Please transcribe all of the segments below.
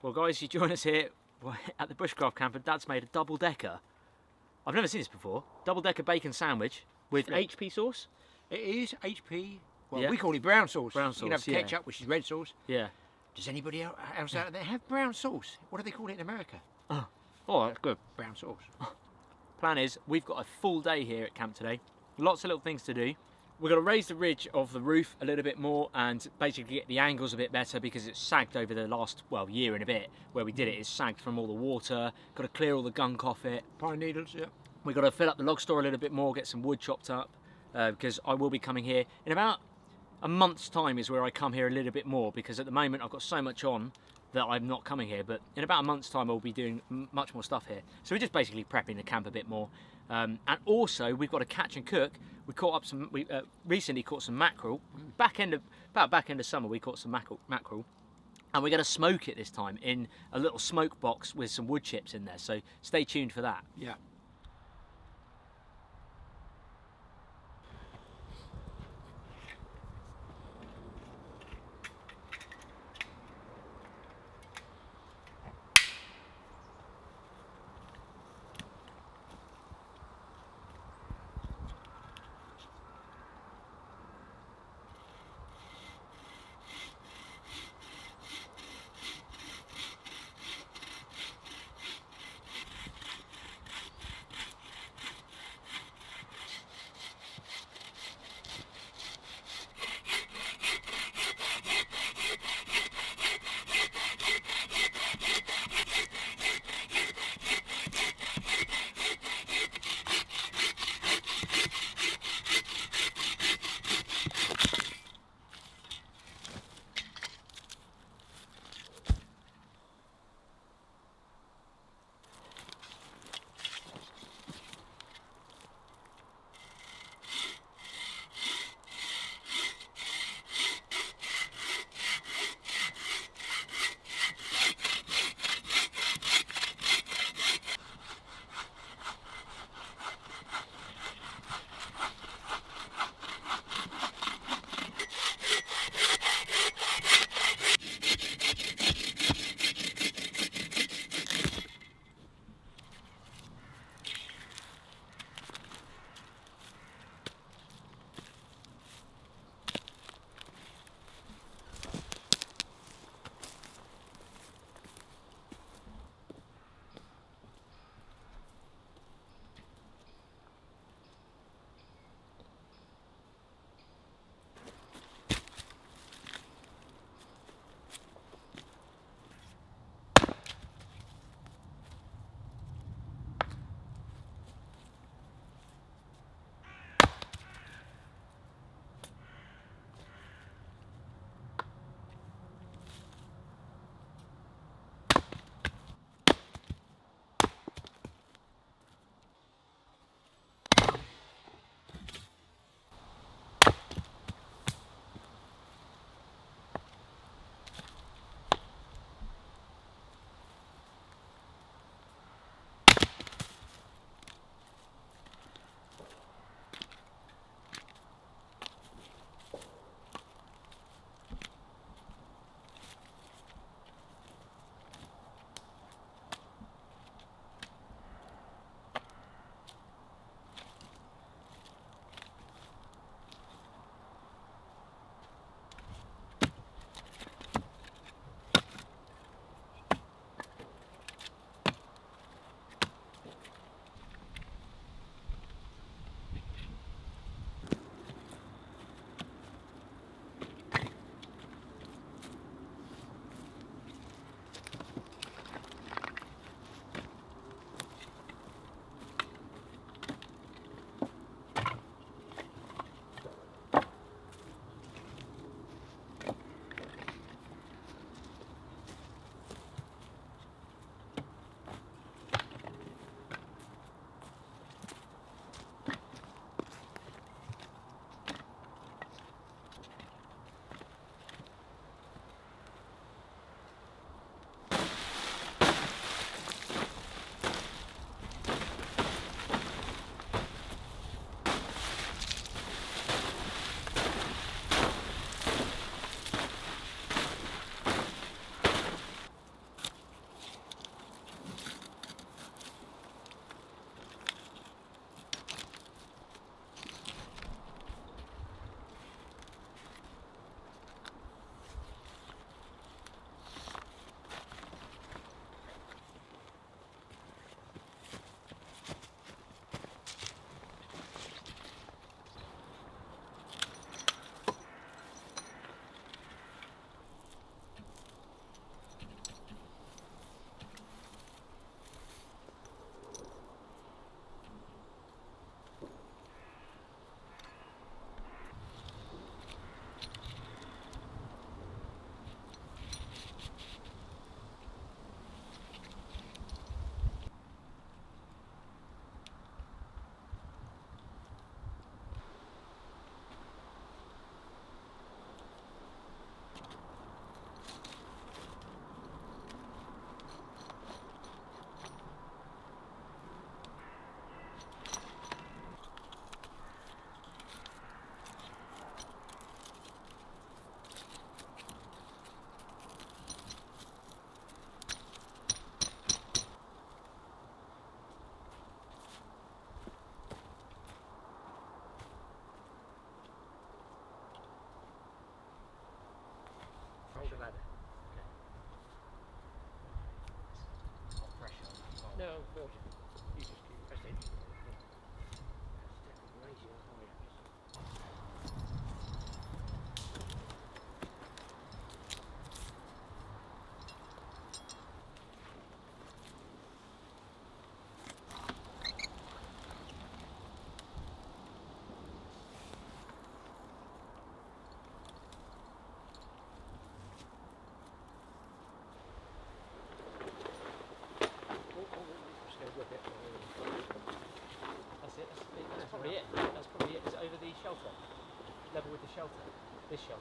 Well guys, you join us here at the Bushcraft Camp and Dad's made a double-decker. I've never seen this before. Double-decker bacon sandwich with HP sauce. It is HP. Well, Yeah. we call it brown sauce. Brown You can have sauce, yeah. ketchup, which is red sauce. Yeah. Does anybody else out there have brown sauce? What do they call it in America? Oh, that's good. Brown sauce. Plan is, we've got a full day here at camp today. Lots of little things to do. We're going to raise the ridge of the roof a little bit more and basically get the angles a bit better because it's sagged over the last, well, year and a bit where we did it. It's sagged from all the water. Got to clear all the gunk off it. Pine needles, yeah. We've got to fill up the log store a little bit more, get some wood chopped up because I will be coming here in about a month's time is where I come here a little bit more because at the moment I've got so much on that I'm not coming here, but in about a month's time I'll be doing much more stuff here. So we're just basically prepping the camp a bit more. And also we've got to catch and cook. We caught up some, we recently caught some mackerel. Back end of summer we caught some mackerel. And we're going to smoke it this time in a little smoke box with some wood chips in there. So stay tuned for that. Yeah. it. That's probably it. Is it over the shelter? Level with the shelter. This shelter.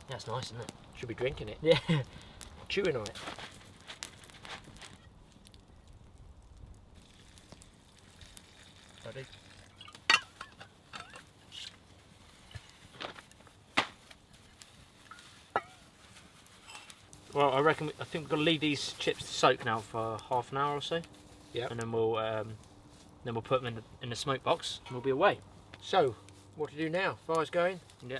That's nice, isn't it? Should be drinking it. Yeah. Chewing on it. Ready? Well, I think we've got to leave these chips to soak now for half an hour or so. Yeah. And then we'll put them in the smoke box and we'll be away. So, what to do now? Fire's going. Yeah.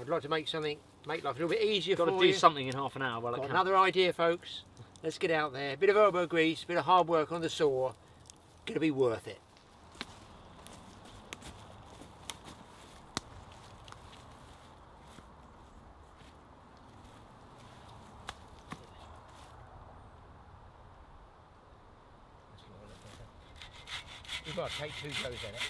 I'd like to make life a little bit easier Got for to do you. something in half an hour while I Got can. another idea, folks. Let's get out there. Bit of elbow grease, bit of hard work on the saw. Gonna be worth it. You've got to take 2 goes at it.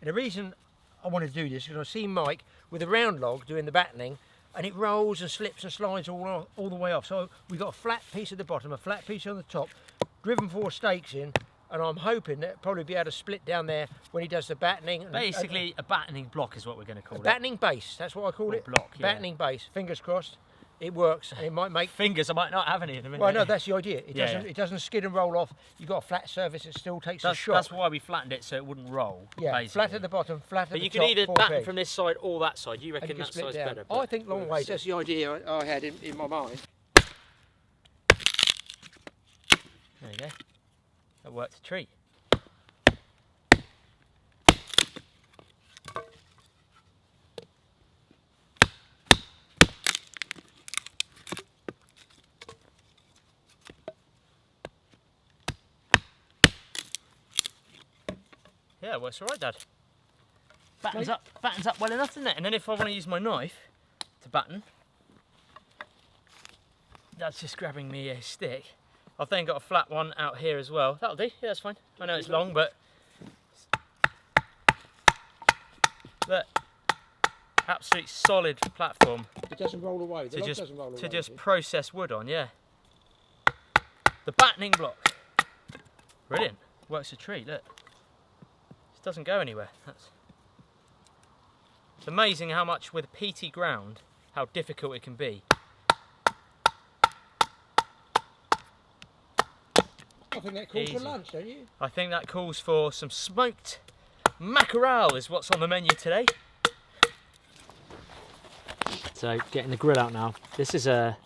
And the reason I want to do this is because I see Mike with a round log doing the battening, and it rolls and slips and slides all the way off. So we've got a flat piece at the bottom, a flat piece on the top, driven 4 stakes in, and I'm hoping that it'll probably be able to split down there when he does the battening. Basically, a battening block is what we're going to call it. Battening base, that's what I call Or it. block, yeah. Battening base, fingers crossed. It works, and it might make... Fingers, I might not have any in a minute. Well, no, that's the idea. It Yeah, doesn't skid and roll off. You've got a flat surface, it still takes a shock. That's why we flattened it so it wouldn't roll. Yeah, basically. flat at the bottom, flat at the But you top. can either 4 batten pegs. from this side or that side. You And reckon you can that split side's down. better? I think long ways. That's the idea I had in my mind. There you go. That worked a treat. Yeah, it works alright, Dad. Battens up well enough, doesn't it? And then if I want to use my knife to batten, that's just grabbing me a stick. I've then got a flat one out here as well. That'll do, yeah, that's fine. I know it's long, but look, absolute solid platform It doesn't roll away. The log doesn't roll away. to just process wood on, yeah. the battening block. Brilliant. Works a treat, look. It doesn't go anywhere. It's amazing how much with peaty ground, how difficult it can be. I think that calls for lunch, don't you? I think that calls for some smoked mackerel is what's on the menu today. So getting the grill out now. This is a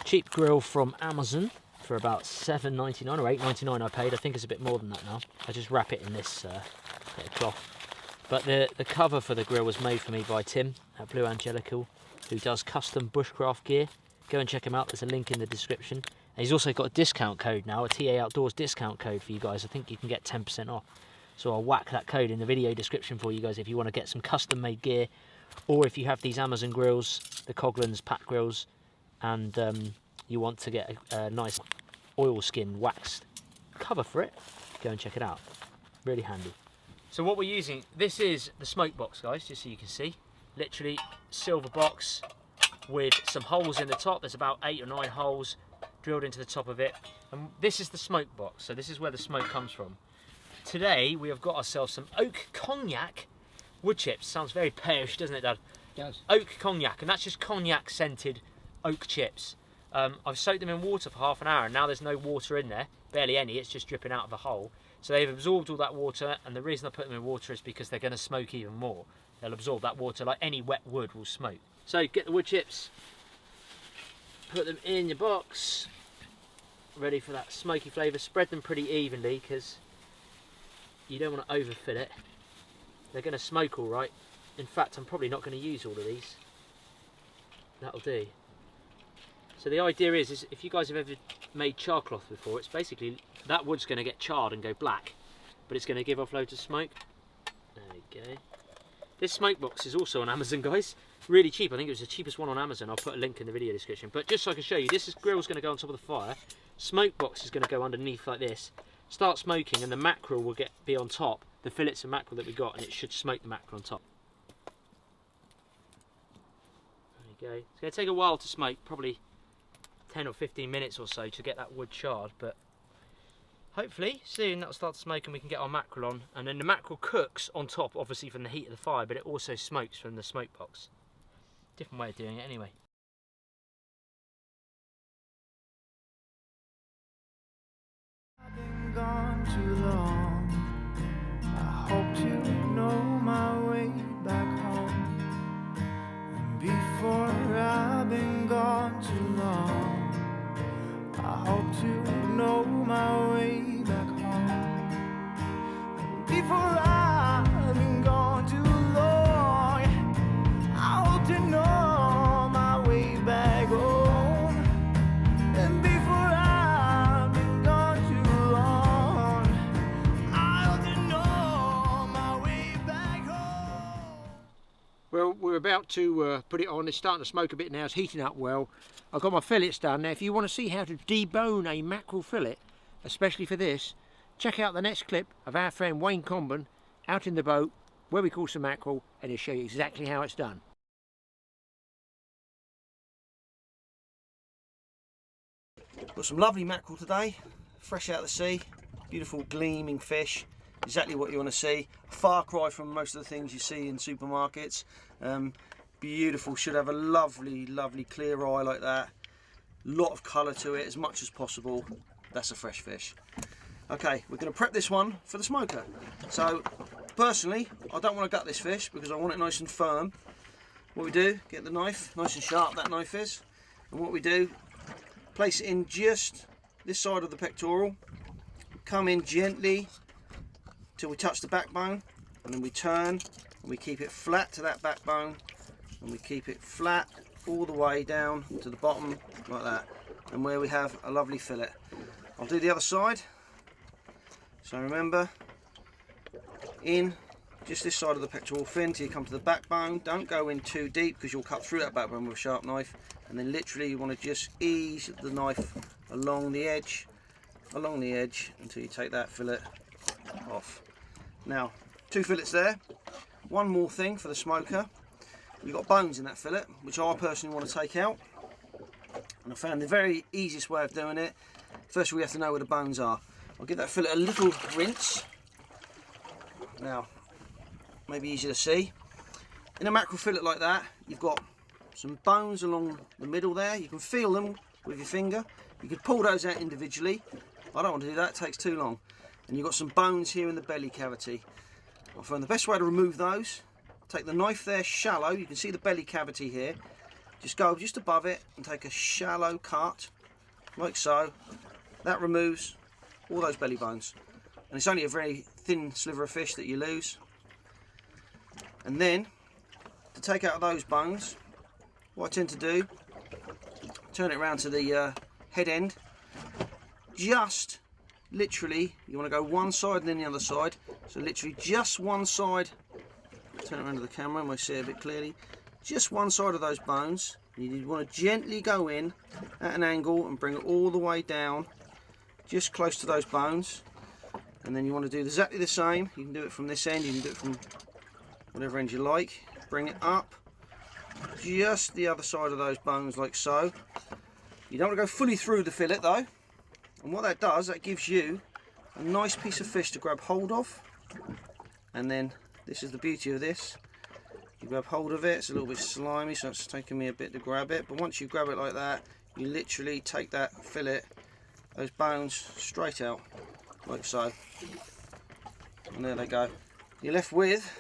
cheap grill from Amazon for about $7.99 or $8.99 I paid. I think it's a bit more than that now. I just wrap it in this bit of cloth. But the cover for the grill was made for me by Tim at Blue Angelical, who does custom bushcraft gear. Go and check him out, there's a link in the description. And he's also got a discount code now, a TA Outdoors discount code for you guys. I think you can get 10% off. So I'll whack that code in the video description for you guys if you want to get some custom made gear, or if you have these Amazon grills, the Coghlan's Pat grills, and you want to get a nice oilskin waxed cover for it, go and check it out. Really handy. So what we're using, this is the smoke box, guys, just so you can see. Literally silver box with some holes in the top. There's about 8 or 9 holes drilled into the top of it, and this is the smoke box, so this is where the smoke comes from. Today we have got ourselves some oak cognac wood chips. Sounds very parish, doesn't it, Dad? It does. Oak cognac, and that's just cognac scented oak chips. I've soaked them in water for half an hour, and now there's no water in there, barely any, it's just dripping out of a hole. So they've absorbed all that water, and the reason I put them in water is because they're going to smoke even more. They'll absorb that water like any wet wood will smoke. So get the wood chips, put them in your box, ready for that smoky flavour. Spread them pretty evenly because you don't want to overfill it. They're going to smoke all right. In fact, I'm probably not going to use all of these. That'll do. So the idea is if you guys have ever made char cloth before, it's basically that wood's going to get charred and go black, but it's going to give off loads of smoke. There we go. This smoke box is also on Amazon, guys. Really cheap. I think it was the cheapest one on Amazon. I'll put a link in the video description. But just so I can show you, this grill's going to go on top of the fire. Smoke box is going to go underneath like this. Start smoking, and the mackerel will be on top. The fillets of mackerel that we got, and it should smoke the mackerel on top. There you go. It's going to take a while to smoke, probably 10 or 15 minutes or so to get that wood charred, but hopefully soon that'll start to smoke and we can get our mackerel on. And then the mackerel cooks on top, obviously from the heat of the fire, but it also smokes from the smoke box. Different way of doing it anyway. I've been gone too long. I hope to know my way back home. And before I've been gone too long, I hope to know my way back home. And before I've been gone too long, I hope to know my way back home. And before I've been gone too long, I hope to know my way back home. Well, we're about to put it on. It's starting to smoke a bit now. It's heating up well. I've got my fillets done. Now, if you want to see how to debone a mackerel fillet, especially for this, check out the next clip of our friend Wayne Comben out in the boat where we caught some mackerel, and he'll show you exactly how it's done. Got some lovely mackerel today, fresh out of the sea, beautiful gleaming fish, exactly what you want to see. A far cry from most of the things you see in supermarkets. Beautiful, should have a lovely, lovely clear eye like that. Lot of colour to it, as much as possible. That's a fresh fish. Okay, we're going to prep this one for the smoker. So, personally, I don't want to gut this fish because I want it nice and firm. What we do, get the knife, nice and sharp that knife is. And what we do, place it in just this side of the pectoral. Come in gently till we touch the backbone. And then we turn and we keep it flat to that backbone. And we keep it flat all the way down to the bottom like that, and where we have a lovely fillet. I'll do the other side. So remember, in just this side of the pectoral fin till you come to the backbone. Don't go in too deep because you'll cut through that backbone with a sharp knife, and then literally you want to just ease the knife along the edge until you take that fillet off. Now, 2 fillets there. One more thing for the smoker. You've got bones in that fillet, which I personally want to take out. And I found the very easiest way of doing it. First we have to know where the bones are. I'll give that fillet a little rinse. Now, maybe easier to see. In a mackerel fillet like that, you've got some bones along the middle there. You can feel them with your finger. You could pull those out individually. I don't want to do that, it takes too long. And you've got some bones here in the belly cavity. I find the best way to remove those, take the knife there shallow, you can see the belly cavity here. Just go just above it and take a shallow cut, like so. That removes all those belly bones. And it's only a very thin sliver of fish that you lose. And then, to take out those bones, what I tend to do, turn it around to the head end. Just literally, you want to go one side and then the other side. So literally just one side. Turn it around to the camera and we'll see it a bit clearly. Just one side of those bones. You want to gently go in at an angle and bring it all the way down, just close to those bones. And then you want to do exactly the same. You can do it from this end, you can do it from whatever end you like. Bring it up, just the other side of those bones like so. You don't want to go fully through the fillet though. And what that does, that gives you a nice piece of fish to grab hold of. And then, this is the beauty of this. You grab hold of it, it's a little bit slimy, so it's taking me a bit to grab it. But once you grab it like that, you literally take that fillet, those bones, straight out, like so. And there they go. You're left with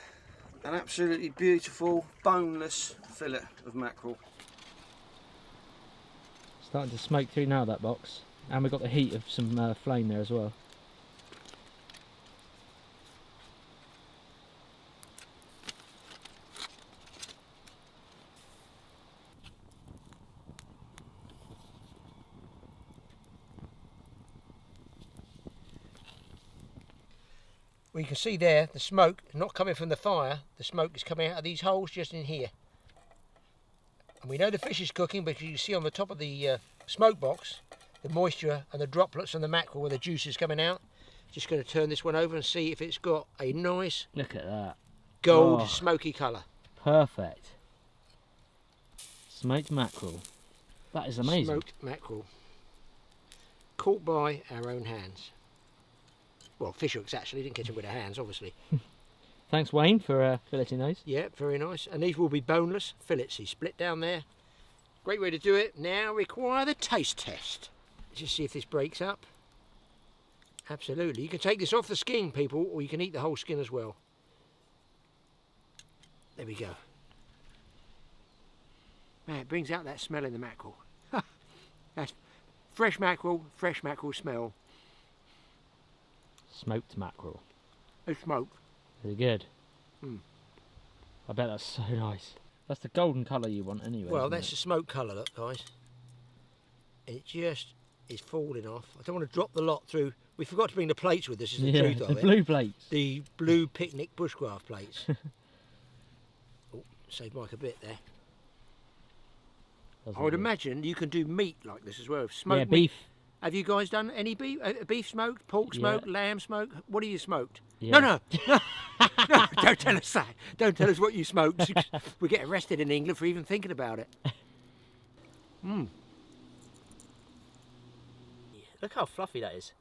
an absolutely beautiful, boneless fillet of mackerel. Starting to smoke through now, that box. And we've got the heat of some flame there as well. Well, you can see there the smoke not coming from the fire, the smoke is coming out of these holes just in here. And we know the fish is cooking because you see on the top of the smoke box the moisture and the droplets from the mackerel where the juice is coming out. Just going to turn this one over and see if it's got a nice, look at that, gold smoky colour. Perfect. Smoked mackerel. That is amazing. Smoked mackerel. Caught by our own hands. Well, fish hooks actually, didn't catch them with our hands obviously. Thanks Wayne for filleting those. Yeah, very nice. And these will be boneless fillets. He's split down there. Great way to do it. Now require the taste test. Let's just see if this breaks up. Absolutely. You can take this off the skin, people, or you can eat the whole skin as well. There we go. Man, it brings out that smell in the mackerel. That's fresh mackerel smell. Smoked mackerel. It's smoked. Really good. Mm. I bet that's so nice. That's the golden colour you want anyway. Well, that's the smoke colour, look, guys. And it just is falling off. I don't want to drop the lot through. We forgot to bring the plates with us, is the truth of it. The blue plates. The blue picnic bushcraft plates. Oh, saved Mike a bit there. I would imagine you can do meat like this as well. Smoked yeah, beef. Meat. Have you guys done any beef? Beef smoked, pork smoked, lamb smoked? What are you smoked? Yeah. No, don't tell us that. Don't tell us what you smoked. We get arrested in England for even thinking about it. Mm. Look how fluffy that is.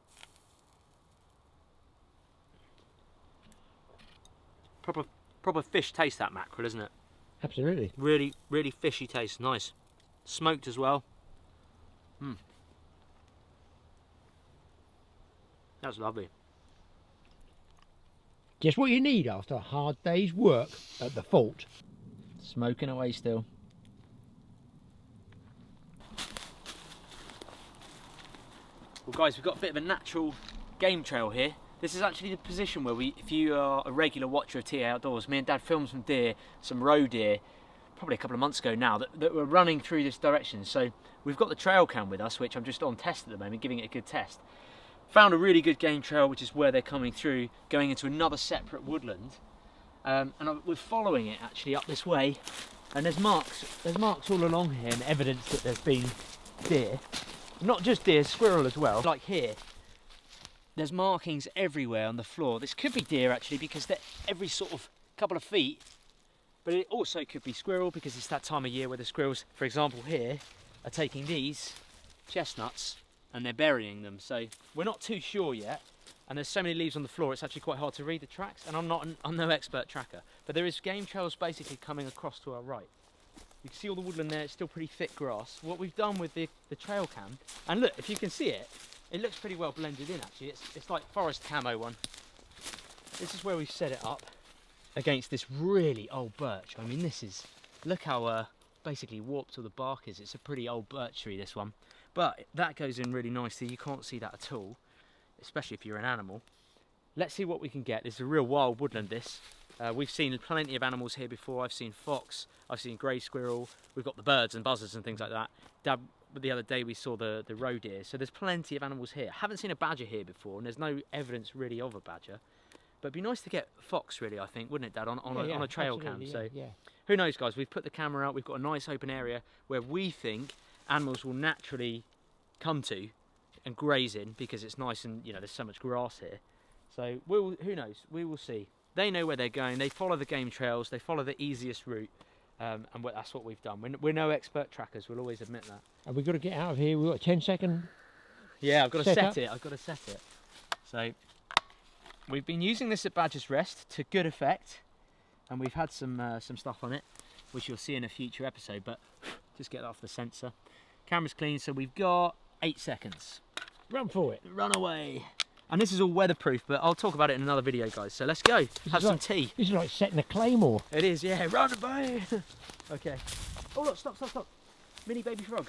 Proper fish taste, that mackerel, isn't it? Absolutely. Really, really fishy taste. Nice. Smoked as well. Mm. That's lovely. Just what you need after a hard day's work at the fort. Smoking away still. Well guys, we've got a bit of a natural game trail here. This is actually the position where if you are a regular watcher of TA Outdoors, me and Dad filmed some deer, some roe deer, probably a couple of months ago now, that were running through this direction. So we've got the trail cam with us, which I'm just on test at the moment, giving it a good test. Found a really good game trail, which is where they're coming through, going into another separate woodland. We're following it actually up this way, and there's marks all along here, and evidence that there's been deer. Not just deer, squirrel as well. Like here, there's markings everywhere on the floor. This could be deer actually, because they're every sort of couple of feet, but it also could be squirrel because it's that time of year where the squirrels, for example here, are taking these chestnuts and they're burying them. So we're not too sure yet. And there's so many leaves on the floor, it's actually quite hard to read the tracks. And I'm no expert tracker, but there is game trails basically coming across to our right. You can see all the woodland there, it's still pretty thick grass. What we've done with the trail cam, and look, if you can see it, it looks pretty well blended in actually. It's like forest camo one. This is where we've set it up against this really old birch. I mean, this is, look how basically warped all the bark is. It's a pretty old birch tree, this one. But that goes in really nicely, you can't see that at all, especially if you're an animal. Let's see what we can get. This is a real wild woodland, this. We've seen plenty of animals here before. I've seen fox, I've seen grey squirrel, we've got the birds and buzzards and things like that. Dad, the other day we saw the roe deer, so there's plenty of animals here. Haven't seen a badger here before, and there's no evidence really of a badger. But it'd be nice to get fox, really, I think, wouldn't it, Dad, on a trail cam? So who knows, guys? We've put the camera out, we've got a nice open area where we think animals will naturally come to and graze in, because it's nice and, you know, there's so much grass here. So who knows? We will see. They know where they're going. They follow the game trails. They follow the easiest route, and that's what we've done. We're no expert trackers. We'll always admit that. And we've got to get out of here. We've got a 10-second. Yeah, I've got to set it. up. I've got to set it. So we've been using this at Badger's Rest to good effect, and we've had some stuff on it, which you'll see in a future episode. But just get that off the sensor. Camera's clean, so we've got 8 seconds. Run for it. Run away. And this is all weatherproof, but I'll talk about it in another video, guys. So let's go. Have some tea. This is like setting a claymore. It is, yeah. Run away. Okay. Oh, look, stop. Mini baby frog.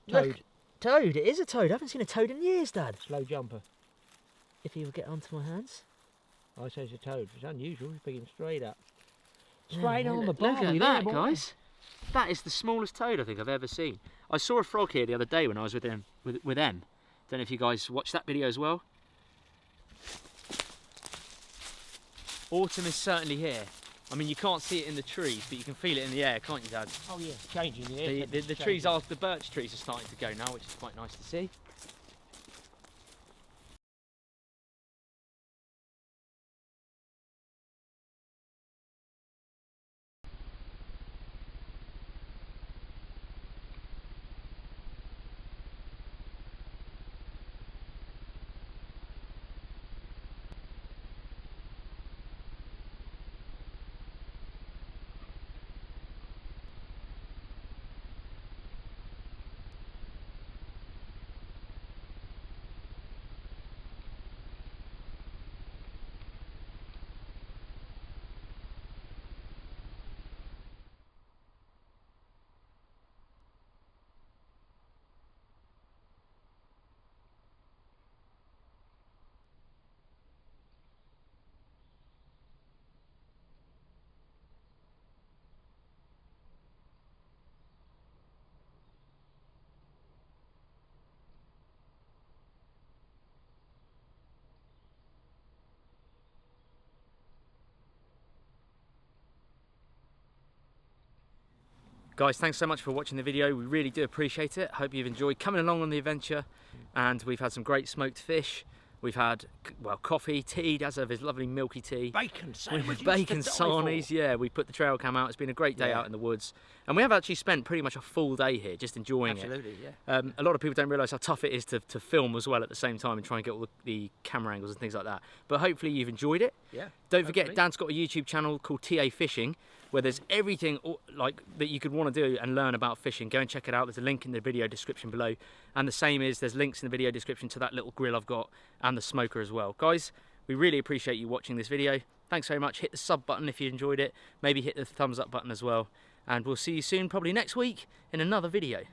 Toad. Look, toad. It is a toad. I haven't seen a toad in years, Dad. Slow jumper. If he will get onto my hands. I say it's a toad. It's unusual. He's picking straight up. Straight on the bar. Look at that, guys. That is the smallest toad I think I've ever seen. I saw a frog here the other day when I was with him. Don't know if you guys watched that video as well. Autumn is certainly here. I mean, you can't see it in the trees, but you can feel it in the air, can't you, Dad? Oh yeah, changing the air. The trees are, the birch trees are starting to go now, which is quite nice to see. Guys, thanks so much for watching the video. We really do appreciate it. Hope you've enjoyed coming along on the adventure. And we've had some great smoked fish. We've had, well, coffee, tea. Dad's had his lovely milky tea. Bacon sandwiches. Bacon sarnies, yeah. We put the trail cam out. It's been a great day out in the woods. And we have actually spent pretty much a full day here just enjoying it. Absolutely, yeah. A lot of people don't realise how tough it is to film as well at the same time and try and get all the camera angles and things like that. But hopefully you've enjoyed it. Yeah. Don't forget, Dan's got a YouTube channel called TA Fishing, where there's everything like that you could want to do and learn about fishing. Go and check it out. There's a link in the video description below. And the same is, there's links in the video description to that little grill I've got and the smoker as well. Guys, we really appreciate you watching this video. Thanks very much. Hit the sub button if you enjoyed it. Maybe hit the thumbs up button as well. And we'll see you soon, probably next week, in another video.